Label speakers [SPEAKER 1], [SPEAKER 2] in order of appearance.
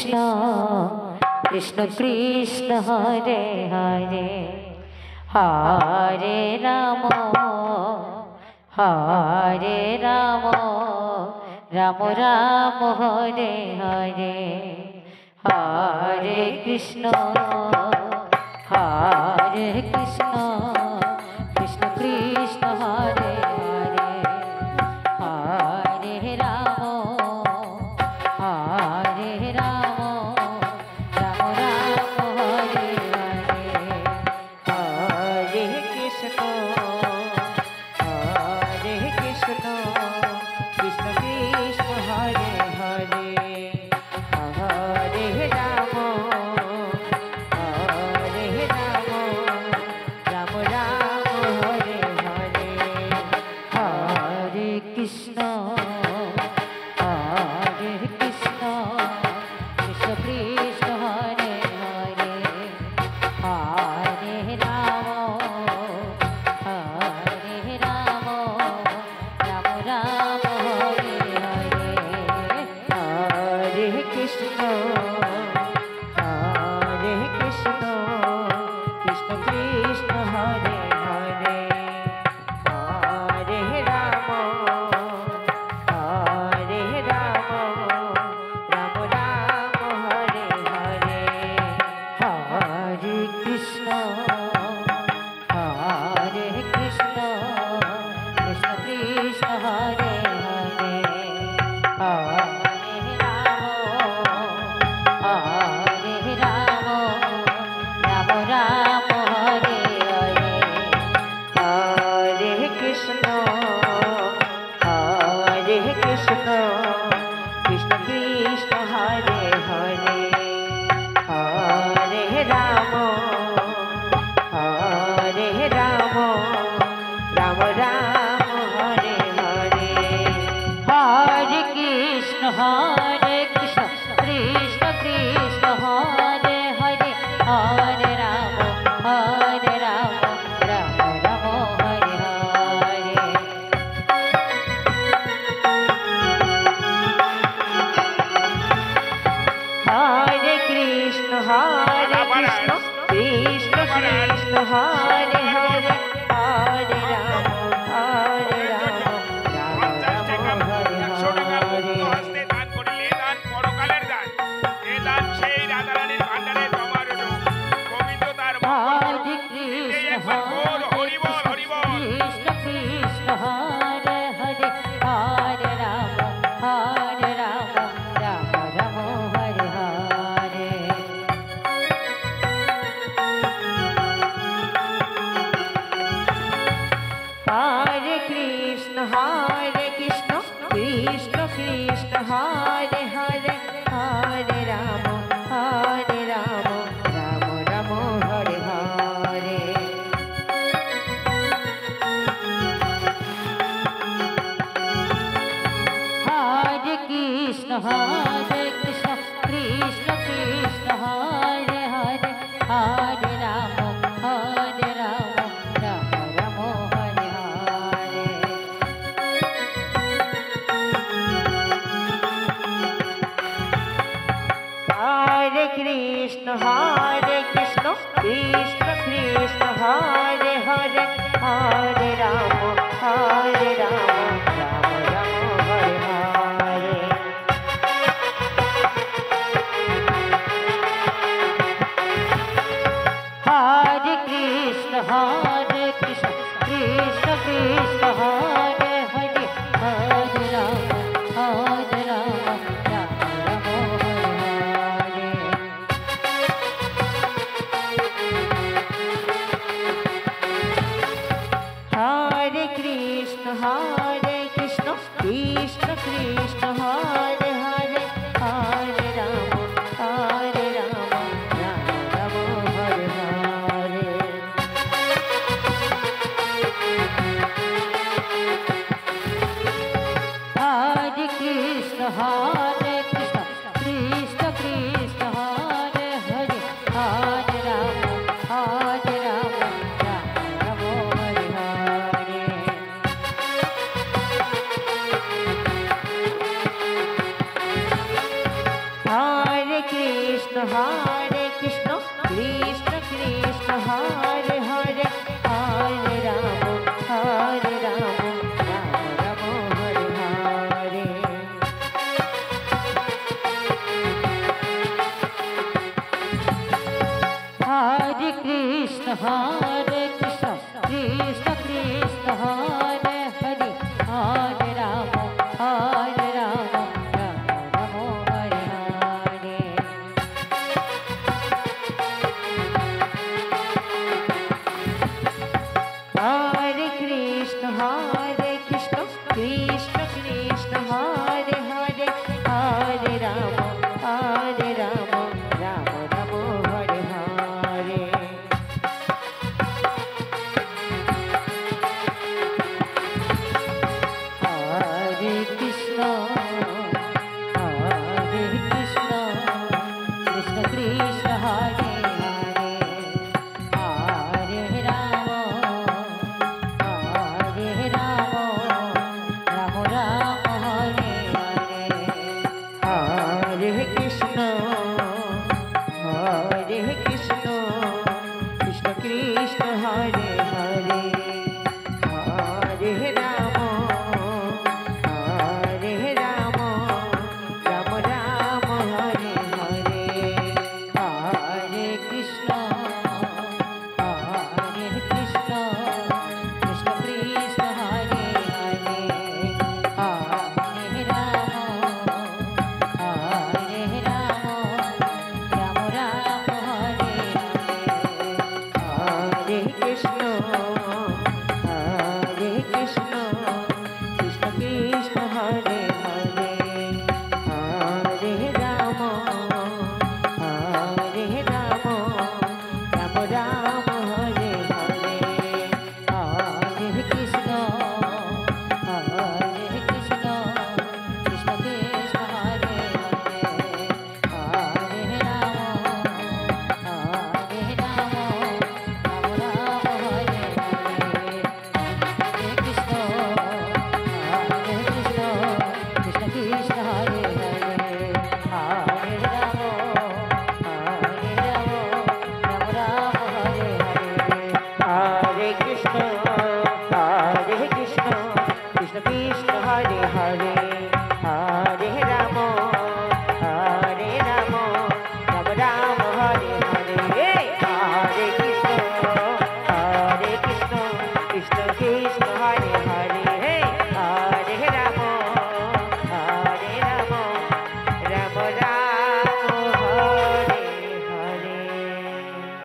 [SPEAKER 1] कृष्ण कृष्ण कृष्ण हरे हरे हरे राम राम राम हरे हरे हरे कृष्ण कृष्ण कृष्ण हरे हरे हरे राम राम राम हरे हरे हरे कृष्ण कृष्ण कृष्ण हरे हरे हरे राम राम राम हरे हरे हरे कृष्ण कृष्ण कृष्ण हरे हरे हरे राम राम राम हरे हरे हरे कृष्ण कृष्ण कृष्ण हरे हरे हरे राम राम राम हरे हरे हरे कृष्ण कृष्ण कृष्ण हरे हरे हरे राम राम राम हरे हरे हरे कृष्ण कृष्ण कृष्ण हरे हरे हरे राम राम राम हरे हरे हरे कृष्ण कृष्ण कृष्ण हरे हरे हरे राम राम राम हरे हरे हरे कृष्ण कृष्ण कृष्ण हरे हरे हरे राम राम हरे हरे
[SPEAKER 2] হস্তে দান করিলে দান পরকালের দান এ দান সেই রাধারানীর ভান্ডারে জমা রইল গোবিন্দ তার
[SPEAKER 1] हरे कृष्ण
[SPEAKER 2] হরি বল হরি বল
[SPEAKER 1] Krishna Krishna Hare Hare Hare Ram Ram Ram Hare Hare Hare Krishna Krishna Krishna Hare Hare Hare Ram Ram Ram Hare Hare Hare Krishna Krishna Krishna Hare Hare Hare Ram Ram Ram Hare Hare Hare Krishna Krishna Krishna Hare Hare Hare Ram Ram Ram Hare Hare Hare Krishna Krishna Krishna Hare Hare Hare Ram Ram Ram Hare Hare Hare Krishna, Krishna Krishna, Hare Hare, Hare Rama, Hare Rama, Rama Rama, Hare Hare. Hare Krishna, Krishna Krishna, Hare Hare, Hare Rama, Hare Rama, Rama Rama, Hare Hare. Hare Krishna, Krishna Krishna, Hare Hare, Hare Rama, Hare Rama, Rama Rama, Hare Hare. Hare Krishna, Krishna Krishna, Hare Hare, Hare Rama, Hare Rama, Rama Rama, Hare Hare. Hare Krishna,